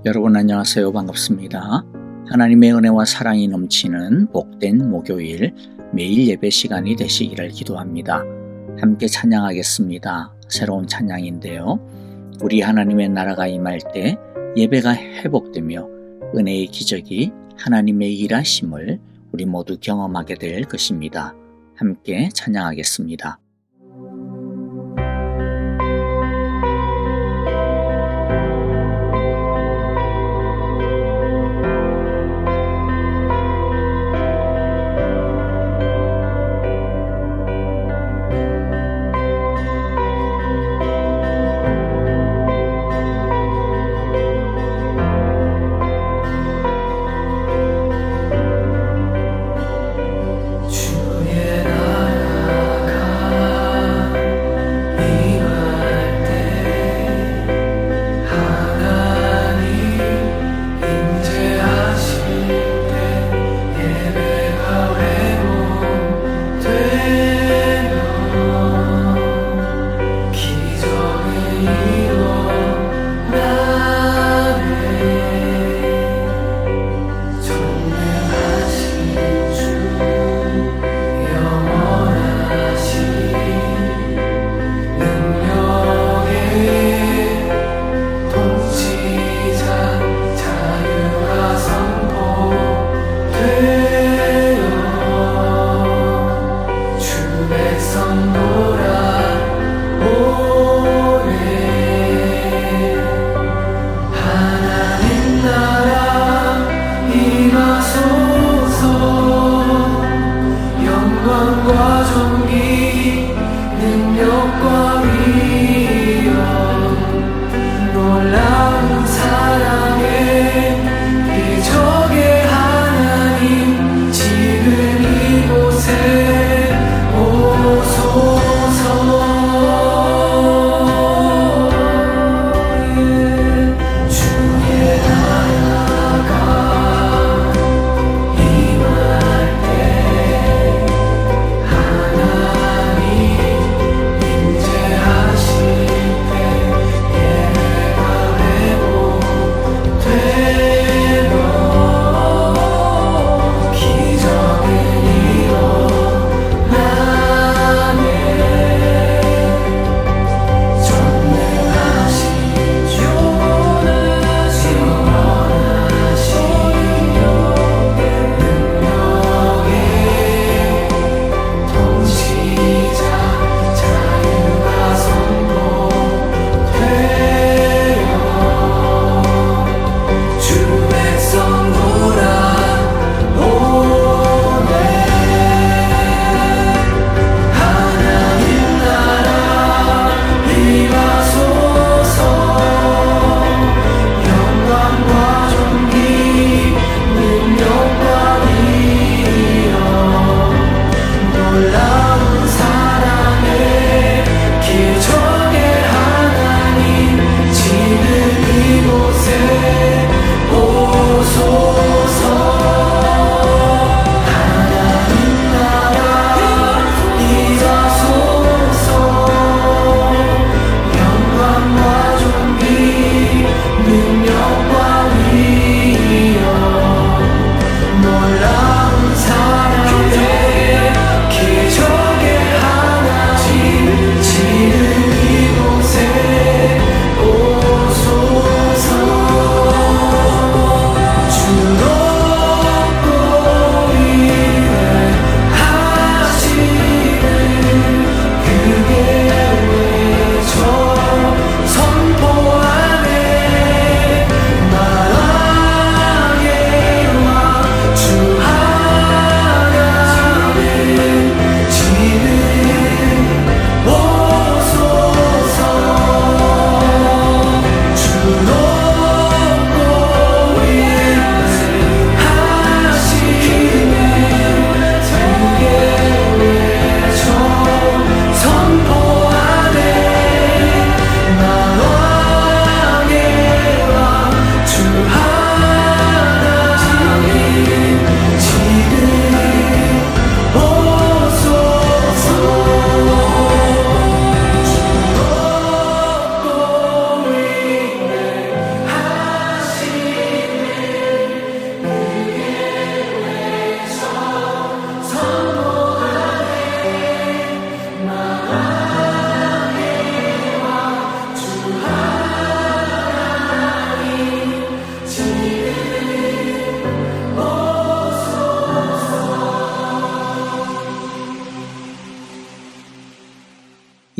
여러분 안녕하세요. 반갑습니다. 하나님의 은혜와 사랑이 넘치는 복된 목요일 매일 예배 시간이 되시기를 기도합니다. 함께 찬양하겠습니다. 새로운 찬양인데요. 우리 하나님의 나라가 임할 때 예배가 회복되며 은혜의 기적이 하나님의 일하심을 우리 모두 경험하게 될 것입니다. 함께 찬양하겠습니다.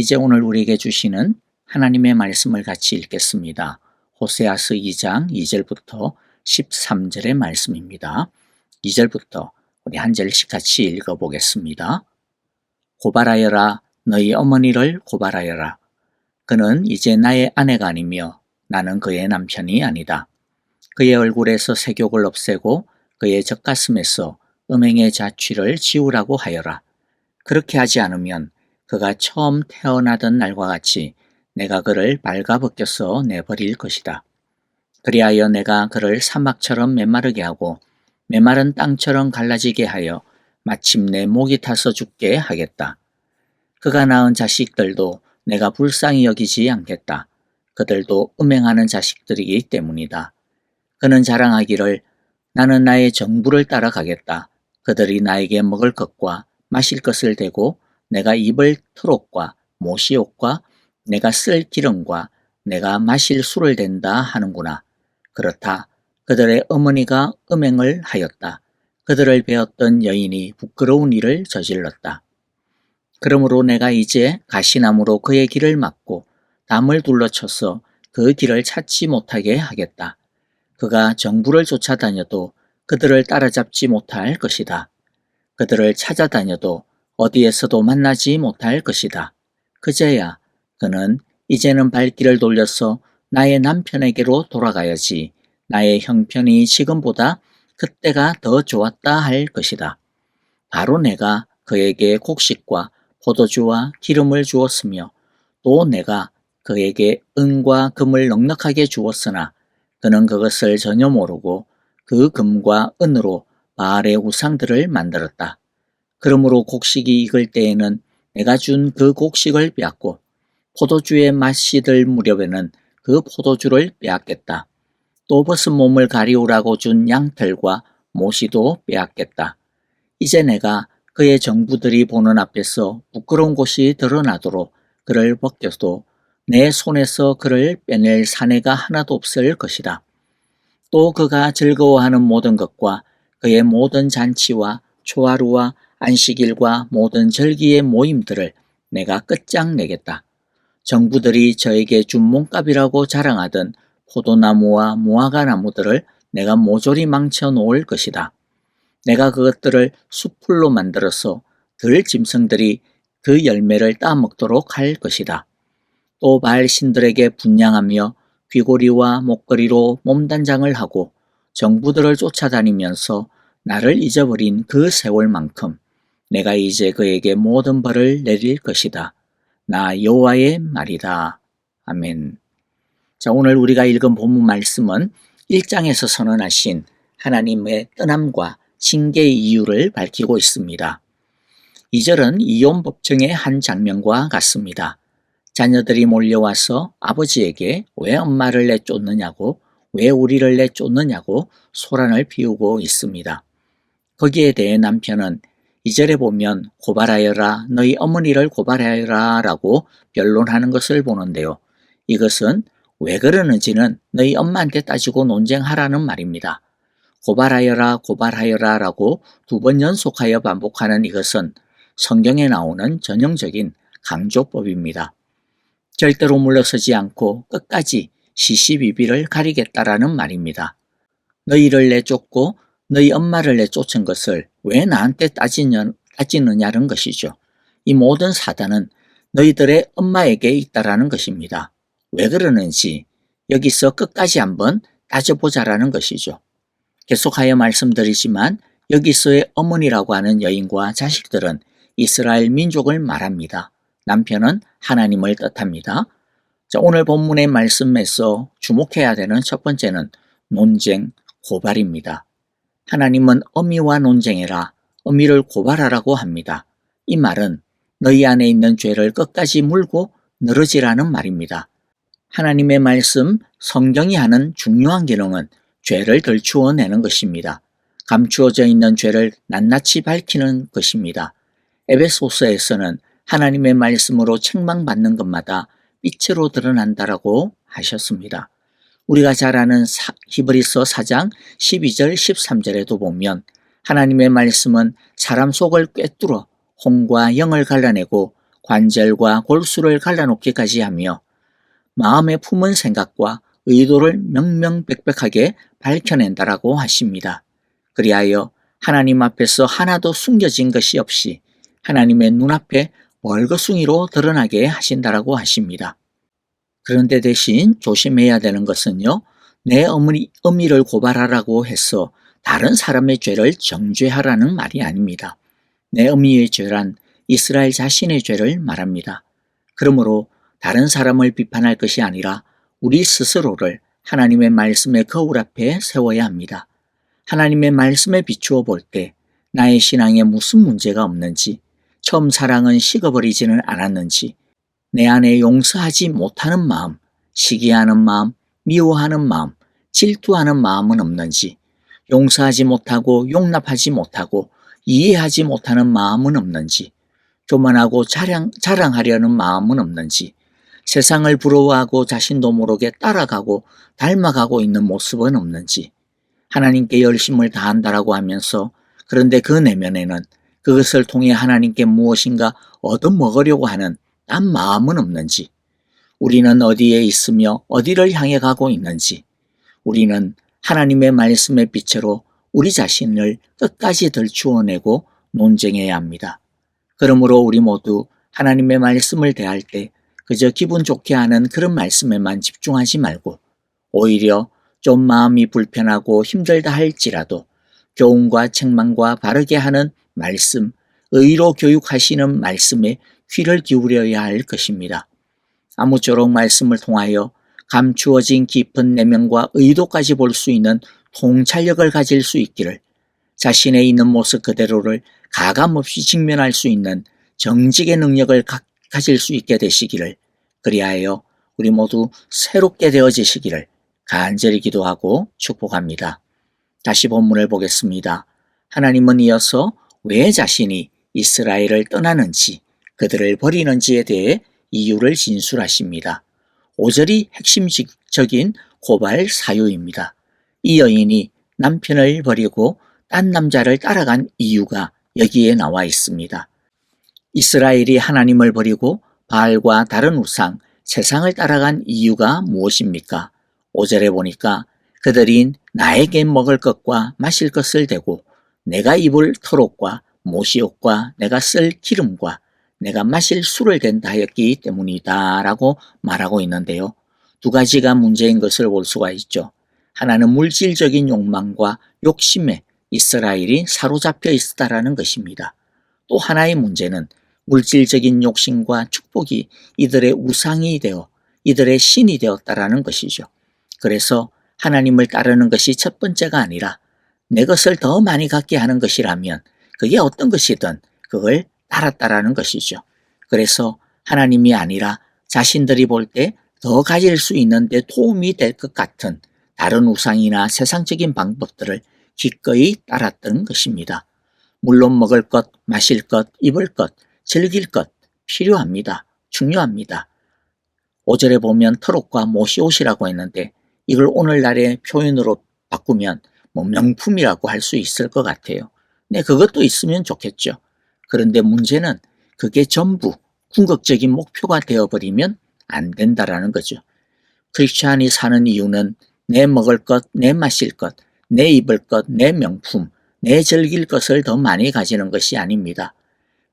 이제 오늘 우리에게 주시는 하나님의 말씀을 같이 읽겠습니다. 호세아서 2장 2절부터 13절의 말씀입니다. 2절부터 우리 한 절씩 같이 읽어보겠습니다. 고발하여라, 너희 어머니를 고발하여라. 그는 이제 나의 아내가 아니며 나는 그의 남편이 아니다. 그의 얼굴에서 색욕을 없애고 그의 젖가슴에서 음행의 자취를 지우라고 하여라. 그렇게 하지 않으면 그가 처음 태어나던 날과 같이 내가 그를 발가벗겨서 내버릴 것이다. 그리하여 내가 그를 사막처럼 메마르게 하고 메마른 땅처럼 갈라지게 하여 마침내 목이 타서 죽게 하겠다. 그가 낳은 자식들도 내가 불쌍히 여기지 않겠다. 그들도 음행하는 자식들이기 때문이다. 그는 자랑하기를 나는 나의 정부를 따라가겠다. 그들이 나에게 먹을 것과 마실 것을 대고 내가 입을 트롯과 모시옷과 내가 쓸 기름과 내가 마실 술을 댄다 하는구나. 그렇다. 그들의 어머니가 음행을 하였다. 그들을 배웠던 여인이 부끄러운 일을 저질렀다. 그러므로 내가 이제 가시나무로 그의 길을 막고 담을 둘러쳐서 그 길을 찾지 못하게 하겠다. 그가 정부를 쫓아다녀도 그들을 따라잡지 못할 것이다. 그들을 찾아다녀도 어디에서도 만나지 못할 것이다. 그제야 그는 이제는 발길을 돌려서 나의 남편에게로 돌아가야지 나의 형편이 지금보다 그때가 더 좋았다 할 것이다. 바로 내가 그에게 곡식과 포도주와 기름을 주었으며 또 내가 그에게 은과 금을 넉넉하게 주었으나 그는 그것을 전혀 모르고 그 금과 은으로 바알의 우상들을 만들었다. 그러므로 곡식이 익을 때에는 내가 준 그 곡식을 빼앗고 포도주의 맛이 들 무렵에는 그 포도주를 빼앗겠다. 또 벗은 몸을 가리우라고 준 양털과 모시도 빼앗겠다. 이제 내가 그의 정부들이 보는 앞에서 부끄러운 곳이 드러나도록 그를 벗겨도 내 손에서 그를 빼낼 사내가 하나도 없을 것이다. 또 그가 즐거워하는 모든 것과 그의 모든 잔치와 초하루와 안식일과 모든 절기의 모임들을 내가 끝장내겠다. 정부들이 저에게 준 몸값이라고 자랑하던 포도나무와 무화과 나무들을 내가 모조리 망쳐 놓을 것이다. 내가 그것들을 숲풀로 만들어서 들짐승들이 그 열매를 따먹도록 할 것이다. 또 바알 신들에게 분향하며 귀고리와 목걸이로 몸단장을 하고 정부들을 쫓아다니면서 나를 잊어버린 그 세월만큼 내가 이제 그에게 모든 벌을 내릴 것이다. 나 여호와의 말이다. 아멘. 자, 오늘 우리가 읽은 본문 말씀은 1장에서 선언하신 하나님의 떠남과 징계의 이유를 밝히고 있습니다. 2절은 이혼 법정의 한 장면과 같습니다. 자녀들이 몰려와서 아버지에게 왜 엄마를 내쫓느냐고, 왜 우리를 내쫓느냐고 소란을 피우고 있습니다. 거기에 대해 남편은 2절에 보면 고발하여라, 너희 어머니를 고발하여라 라고 변론하는 것을 보는데요. 이것은 왜 그러는지는 너희 엄마한테 따지고 논쟁하라는 말입니다. 고발하여라, 고발하여라 라고 2번 연속하여 반복하는 이것은 성경에 나오는 전형적인 강조법입니다. 절대로 물러서지 않고 끝까지 시시비비를 가리겠다라는 말입니다. 너희를 내쫓고 너희 엄마를 내쫓은 것을 왜 나한테 따지느냐는 것이죠. 이 모든 사단은 너희들의 엄마에게 있다라는 것입니다. 왜 그러는지 여기서 끝까지 한번 따져보자라는 것이죠. 계속하여 말씀드리지만 여기서의 어머니라고 하는 여인과 자식들은 이스라엘 민족을 말합니다. 남편은 하나님을 뜻합니다. 자, 오늘 본문의 말씀에서 주목해야 되는 첫 번째는 논쟁, 고발입니다. 하나님은 어미와 논쟁해라, 어미를 고발하라고 합니다. 이 말은 너희 안에 있는 죄를 끝까지 물고 늘어지라는 말입니다. 하나님의 말씀, 성경이 하는 중요한 기능은 죄를 덜추어내는 것입니다. 감추어져 있는 죄를 낱낱이 밝히는 것입니다. 에베소서에서는 하나님의 말씀으로 책망받는 것마다 빛으로 드러난다라고 하셨습니다. 우리가 잘 아는 히브리서 4장 12절 13절에도 보면 하나님의 말씀은 사람 속을 꿰뚫어 혼과 영을 갈라내고 관절과 골수를 갈라놓기까지 하며 마음에 품은 생각과 의도를 명명백백하게 밝혀낸다라고 하십니다. 그리하여 하나님 앞에서 하나도 숨겨진 것이 없이 하나님의 눈앞에 월거숭이로 드러나게 하신다라고 하십니다. 그런데 대신 조심해야 되는 것은요, 내 어미를 고발하라고 해서 다른 사람의 죄를 정죄하라는 말이 아닙니다. 내 어미의 죄란 이스라엘 자신의 죄를 말합니다. 그러므로 다른 사람을 비판할 것이 아니라 우리 스스로를 하나님의 말씀의 거울 앞에 세워야 합니다. 하나님의 말씀에 비추어 볼 때 나의 신앙에 무슨 문제가 없는지, 처음 사랑은 식어버리지는 않았는지, 내 안에 용서하지 못하는 마음, 시기하는 마음, 미워하는 마음, 질투하는 마음은 없는지, 용서하지 못하고 용납하지 못하고 이해하지 못하는 마음은 없는지, 교만하고 자랑하려는 마음은 없는지, 세상을 부러워하고 자신도 모르게 따라가고 닮아가고 있는 모습은 없는지, 하나님께 열심을 다한다라고 하면서 그런데 그 내면에는 그것을 통해 하나님께 무엇인가 얻어먹으려고 하는 딴 마음은 없는지, 우리는 어디에 있으며 어디를 향해 가고 있는지, 우리는 하나님의 말씀의 빛으로 우리 자신을 끝까지 들추어내고 논쟁해야 합니다. 그러므로 우리 모두 하나님의 말씀을 대할 때 그저 기분 좋게 하는 그런 말씀에만 집중하지 말고 오히려 좀 마음이 불편하고 힘들다 할지라도 교훈과 책망과 바르게 하는 말씀, 의로 교육하시는 말씀에 귀를 기울여야 할 것입니다. 아무쪼록 말씀을 통하여 감추어진 깊은 내면과 의도까지 볼 수 있는 통찰력을 가질 수 있기를, 자신의 있는 모습 그대로를 가감없이 직면할 수 있는 정직의 능력을 가질 수 있게 되시기를, 그리하여 우리 모두 새롭게 되어지시기를 간절히 기도하고 축복합니다. 다시 본문을 보겠습니다. 하나님은 이어서 왜 자신이 이스라엘을 떠나는지, 그들을 버리는지에 대해 이유를 진술하십니다. 5절이 핵심적인 고발 사유입니다. 이 여인이 남편을 버리고 딴 남자를 따라간 이유가 여기에 나와 있습니다. 이스라엘이 하나님을 버리고 바알과 다른 우상, 세상을 따라간 이유가 무엇입니까? 5절에 보니까 그들이 나에게 먹을 것과 마실 것을 대고 내가 입을 털옷과 모시옷과 내가 쓸 기름과 내가 마실 술을 댄다 하였기 때문이다 라고 말하고 있는데요. 두 가지가 문제인 것을 볼 수가 있죠. 하나는 물질적인 욕망과 욕심에 이스라엘이 사로잡혀 있었다라는 것입니다. 또 하나의 문제는 물질적인 욕심과 축복이 이들의 우상이 되어 이들의 신이 되었다라는 것이죠. 그래서 하나님을 따르는 것이 첫 번째가 아니라 내 것을 더 많이 갖게 하는 것이라면 그게 어떤 것이든 그걸 따랐다라는 것이죠. 그래서 하나님이 아니라 자신들이 볼 때 더 가질 수 있는데 도움이 될 것 같은 다른 우상이나 세상적인 방법들을 기꺼이 따랐던 것입니다. 물론 먹을 것, 마실 것, 입을 것, 즐길 것 필요합니다. 중요합니다. 5절에 보면 털옷과 모시옷이라고 했는데 이걸 오늘날의 표현으로 바꾸면 명품이라고 할 수 있을 것 같아요. 네, 그것도 있으면 좋겠죠. 그런데 문제는 그게 전부 궁극적인 목표가 되어버리면 안 된다라는 거죠. 크리스찬이 사는 이유는 내 먹을 것, 내 마실 것, 내 입을 것, 내 명품, 내 즐길 것을 더 많이 가지는 것이 아닙니다.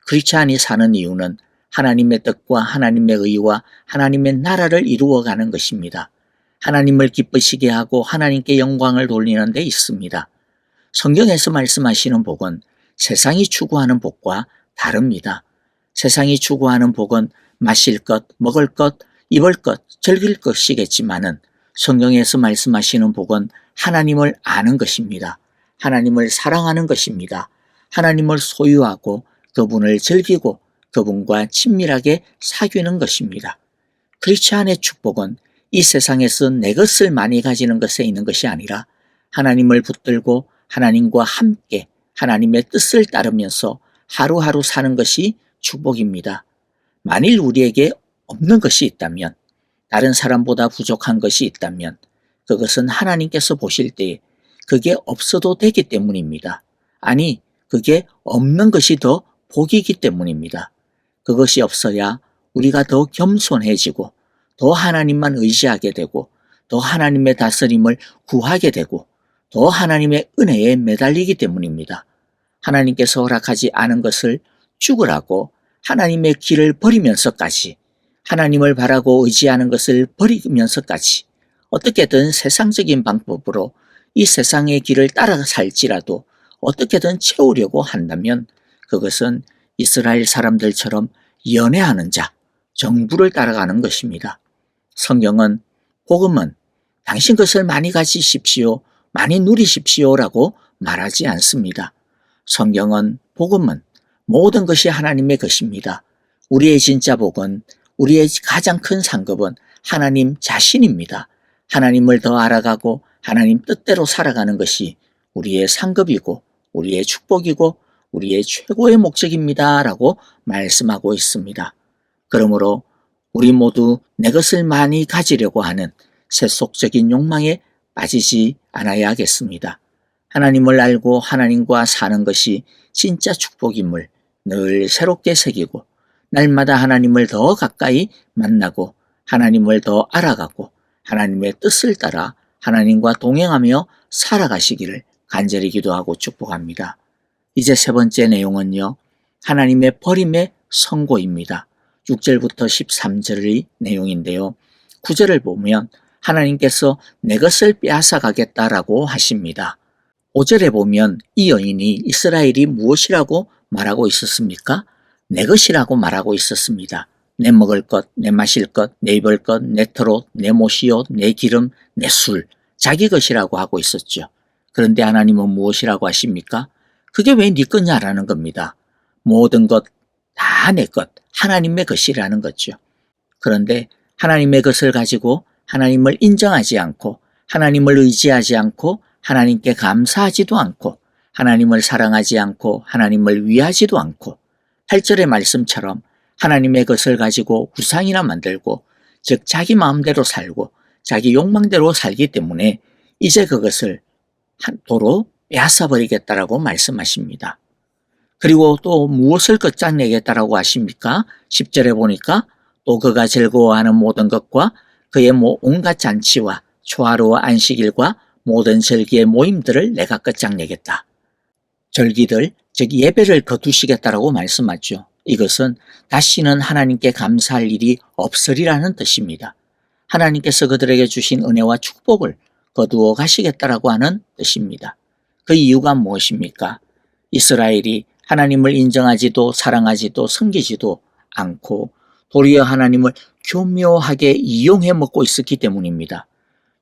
크리스찬이 사는 이유는 하나님의 뜻과 하나님의 의와 하나님의 나라를 이루어가는 것입니다. 하나님을 기쁘시게 하고 하나님께 영광을 돌리는 데 있습니다. 성경에서 말씀하시는 복은 세상이 추구하는 복과 다릅니다. 세상이 추구하는 복은 마실 것, 먹을 것, 입을 것, 즐길 것이겠지만은 성경에서 말씀하시는 복은 하나님을 아는 것입니다. 하나님을 사랑하는 것입니다. 하나님을 소유하고 그분을 즐기고 그분과 친밀하게 사귀는 것입니다. 크리스찬의 축복은 이 세상에서 내 것을 많이 가지는 것에 있는 것이 아니라 하나님을 붙들고 하나님과 함께 하나님의 뜻을 따르면서 하루하루 사는 것이 축복입니다. 만일 우리에게 없는 것이 있다면, 다른 사람보다 부족한 것이 있다면 그것은 하나님께서 보실 때 그게 없어도 되기 때문입니다. 아니, 그게 없는 것이 더 복이기 때문입니다. 그것이 없어야 우리가 더 겸손해지고 더 하나님만 의지하게 되고 더 하나님의 다스림을 구하게 되고 더 하나님의 은혜에 매달리기 때문입니다. 하나님께서 허락하지 않은 것을 죽으라고 하나님의 길을 버리면서까지 하나님을 바라고 의지하는 것을 버리면서까지 어떻게든 세상적인 방법으로 이 세상의 길을 따라 살지라도 어떻게든 채우려고 한다면 그것은 이스라엘 사람들처럼 연애하는 자, 정부를 따라가는 것입니다. 성경은 복음은 당신 것을 많이 가지십시오, 많이 누리십시오라고 말하지 않습니다. 성경은 복음은 모든 것이 하나님의 것입니다. 우리의 진짜 복은 우리의 가장 큰 상급은 하나님 자신입니다. 하나님을 더 알아가고 하나님 뜻대로 살아가는 것이 우리의 상급이고 우리의 축복이고 우리의 최고의 목적입니다 라고 말씀하고 있습니다. 그러므로 우리 모두 내 것을 많이 가지려고 하는 세속적인 욕망에 빠지지 않아야겠습니다. 하나님을 알고 하나님과 사는 것이 진짜 축복임을 늘 새롭게 새기고 날마다 하나님을 더 가까이 만나고 하나님을 더 알아가고 하나님의 뜻을 따라 하나님과 동행하며 살아가시기를 간절히 기도하고 축복합니다. 이제 세 번째 내용은요. 하나님의 버림의 선고입니다. 6절부터 13절의 내용인데요. 9절을 보면 하나님께서 내 것을 빼앗아 가겠다라고 하십니다. 5절에 보면 이 여인이 이스라엘이 무엇이라고 말하고 있었습니까? 내 것이라고 말하고 있었습니다. 내 먹을 것, 내 마실 것, 내 입을 것, 내 털옷, 내 못이옷, 내 기름, 내 술, 자기 것이라고 하고 있었죠. 그런데 하나님은 무엇이라고 하십니까? 그게 왜 네 거냐라는 겁니다. 모든 것 다 내 것, 하나님의 것이라는 거죠. 그런데 하나님의 것을 가지고 하나님을 인정하지 않고 하나님을 의지하지 않고 하나님께 감사하지도 않고 하나님을 사랑하지 않고 하나님을 위하지도 않고 8절의 말씀처럼 하나님의 것을 가지고 우상이나 만들고 즉 자기 마음대로 살고 자기 욕망대로 살기 때문에 이제 그것을 도로 빼앗아버리겠다라고 말씀하십니다. 그리고 또 무엇을 끝장내겠다라고 하십니까? 10절에 보니까 또 그가 즐거워하는 모든 것과 그의 온갖 잔치와 초하루와 안식일과 모든 절기의 모임들을 내가 끝장내겠다. 절기들, 즉 예배를 거두시겠다라고 말씀하죠. 이것은 다시는 하나님께 감사할 일이 없으리라는 뜻입니다. 하나님께서 그들에게 주신 은혜와 축복을 거두어 가시겠다라고 하는 뜻입니다. 그 이유가 무엇입니까? 이스라엘이 하나님을 인정하지도 사랑하지도 섬기지도 않고 도리어 하나님을 교묘하게 이용해 먹고 있었기 때문입니다.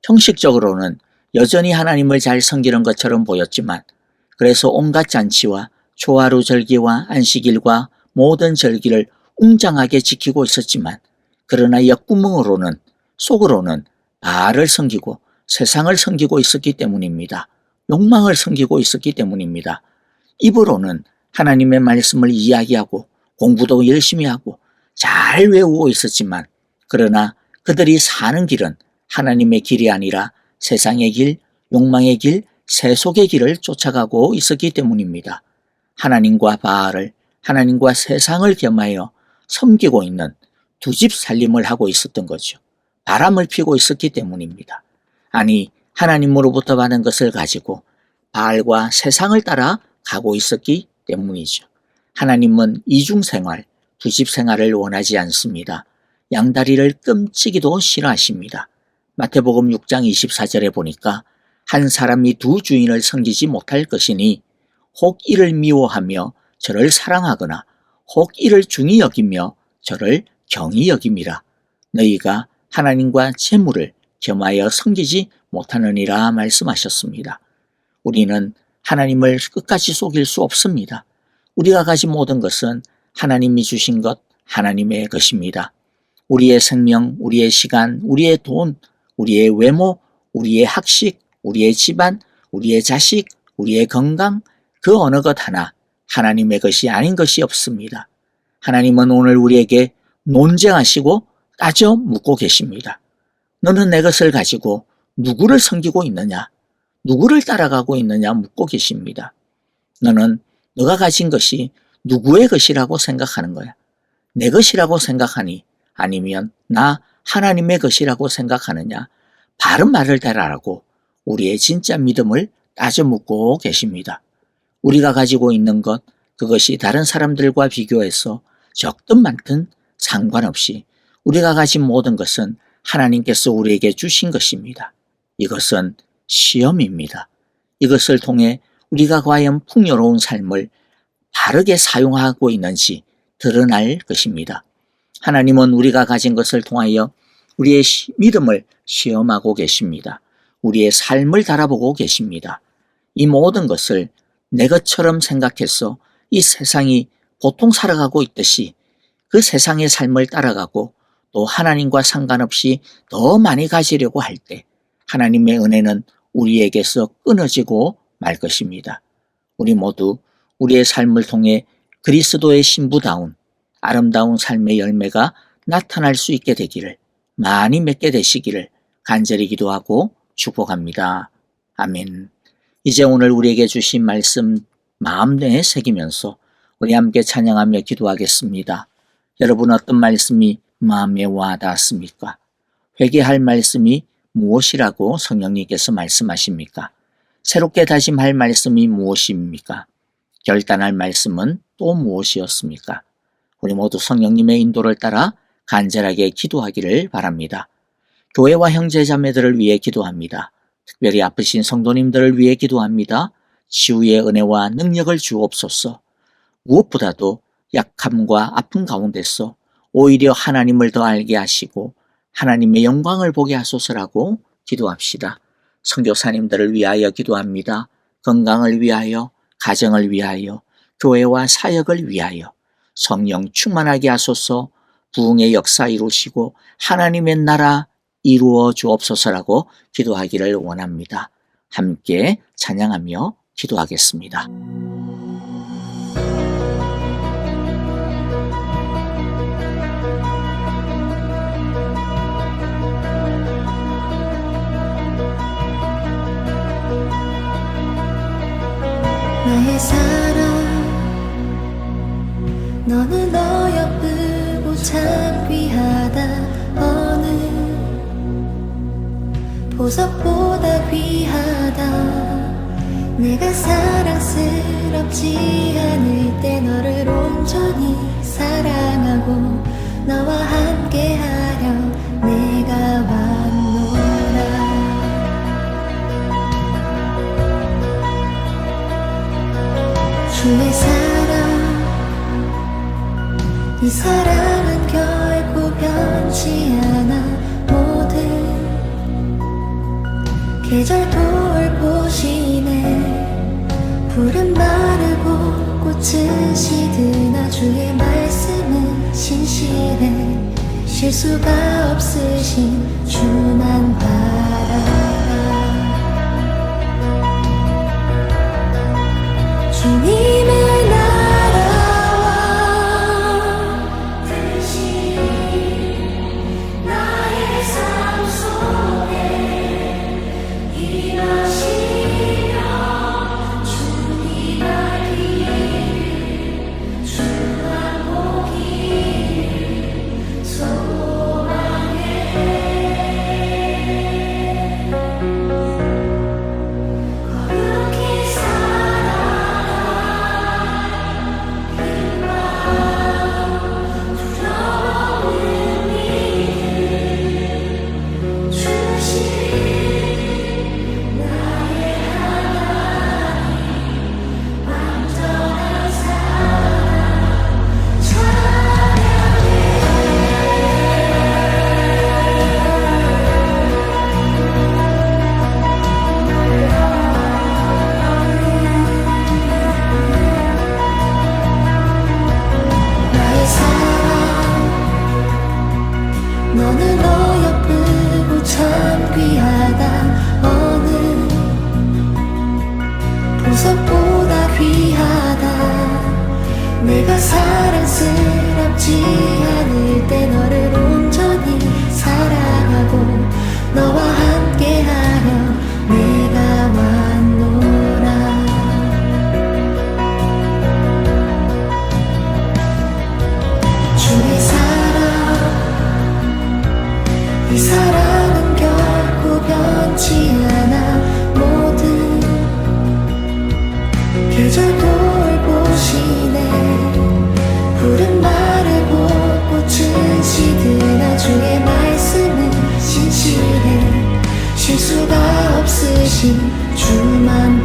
형식적으로는 여전히 하나님을 잘 섬기는 것처럼 보였지만 그래서 온갖 잔치와 초하루 절기와 안식일과 모든 절기를 웅장하게 지키고 있었지만 그러나 옆구멍으로는 속으로는 바알을 섬기고 세상을 섬기고 있었기 때문입니다. 욕망을 섬기고 있었기 때문입니다. 입으로는 하나님의 말씀을 이야기하고 공부도 열심히 하고 잘 외우고 있었지만 그러나 그들이 사는 길은 하나님의 길이 아니라 세상의 길, 욕망의 길, 세속의 길을 쫓아가고 있었기 때문입니다. 하나님과 바알을, 하나님과 세상을 겸하여 섬기고 있는 두 집 살림을 하고 있었던 거죠. 바람을 피고 있었기 때문입니다. 아니, 하나님으로부터 받은 것을 가지고 바알과 세상을 따라 가고 있었기 때문이죠. 하나님은 이중생활, 두 집 생활을 원하지 않습니다. 양다리를 끔찍이도 싫어하십니다. 마태복음 6장 24절에 보니까 한 사람이 두 주인을 섬기지 못할 것이니 혹 이를 미워하며 저를 사랑하거나 혹 이를 중히 여기며 저를 경히 여김이라. 너희가 하나님과 재물을 겸하여 섬기지 못하느니라 말씀하셨습니다. 우리는 하나님을 끝까지 속일 수 없습니다. 우리가 가진 모든 것은 하나님이 주신 것, 하나님의 것입니다. 우리의 생명, 우리의 시간, 우리의 돈, 우리의 외모, 우리의 학식, 우리의 집안, 우리의 자식, 우리의 건강, 그 어느 것 하나 하나님의 것이 아닌 것이 없습니다. 하나님은 오늘 우리에게 논쟁하시고 따져 묻고 계십니다. 너는 내 것을 가지고 누구를 섬기고 있느냐? 누구를 따라가고 있느냐 묻고 계십니다. 너는 너가 가진 것이 누구의 것이라고 생각하는 거야. 내 것이라고 생각하니 아니면 나 하나님의 것이라고 생각하느냐? 바른 말을 대라라고 우리의 진짜 믿음을 따져 묻고 계십니다. 우리가 가지고 있는 것, 그것이 다른 사람들과 비교해서 적든 많든 상관없이 우리가 가진 모든 것은 하나님께서 우리에게 주신 것입니다. 이것은 시험입니다. 이것을 통해 우리가 과연 풍요로운 삶을 바르게 사용하고 있는지 드러날 것입니다. 하나님은 우리가 가진 것을 통하여 우리의 믿음을 시험하고 계십니다. 우리의 삶을 달아보고 계십니다. 이 모든 것을 내 것처럼 생각해서 이 세상이 보통 살아가고 있듯이 그 세상의 삶을 따라가고 또 하나님과 상관없이 더 많이 가지려고 할 때 하나님의 은혜는 우리에게서 끊어지고 말 것입니다. 우리 모두 우리의 삶을 통해 그리스도의 신부다운 아름다운 삶의 열매가 나타날 수 있게 되기를, 많이 맺게 되시기를 간절히 기도하고 축복합니다. 아멘. 이제 오늘 우리에게 주신 말씀 마음내에 새기면서 우리 함께 찬양하며 기도하겠습니다. 여러분 어떤 말씀이 마음에 와닿았습니까? 회개할 말씀이 무엇이라고 성령님께서 말씀하십니까? 새롭게 다짐할 말씀이 무엇입니까? 결단할 말씀은 또 무엇이었습니까? 우리 모두 성령님의 인도를 따라 간절하게 기도하기를 바랍니다. 교회와 형제자매들을 위해 기도합니다. 특별히 아프신 성도님들을 위해 기도합니다. 치유의 은혜와 능력을 주옵소서. 무엇보다도 약함과 아픔 가운데서 오히려 하나님을 더 알게 하시고 하나님의 영광을 보게 하소서라고 기도합시다. 선교사님들을 위하여 기도합니다. 건강을 위하여, 가정을 위하여, 교회와 사역을 위하여 성령 충만하게 하소서. 부흥의 역사 이루시고 하나님의 나라 이루어 주옵소서라고 기도하기를 원합니다. 함께 찬양하며 기도하겠습니다. 나의 사랑 너는 어여쁘고 참 귀하다. 어느 보석보다 귀하다. 내가 사랑스럽지 않을 때 너를 온전히 사랑하고 너와 함께하려 내가 왔노라. 주의 사랑 이 사랑은 결코 변치 않아. 모든 계절 돌보시네. 푸른 마르고 꽃은 시드나 주의 말씀은 신실해. 실수가 없으신 주만 바라라. 주님의 나라와 뜻이 나의 삶 속에 일하시며 주님 알기를 주만 보기를 소망해. 거룩히 너는 어여쁘고 참 귀하다. 어느 보석보다 귀하다. 내가 사랑스럽지 않을 때 너를 온전히 사랑하고 너와 함께하려 내가 왔노라. 주의 변치 않아 모든 계절 돌보시네. 푸른 마르고 꽃은 시드나 주의 말씀은 신실해. 실수가 없으신 주만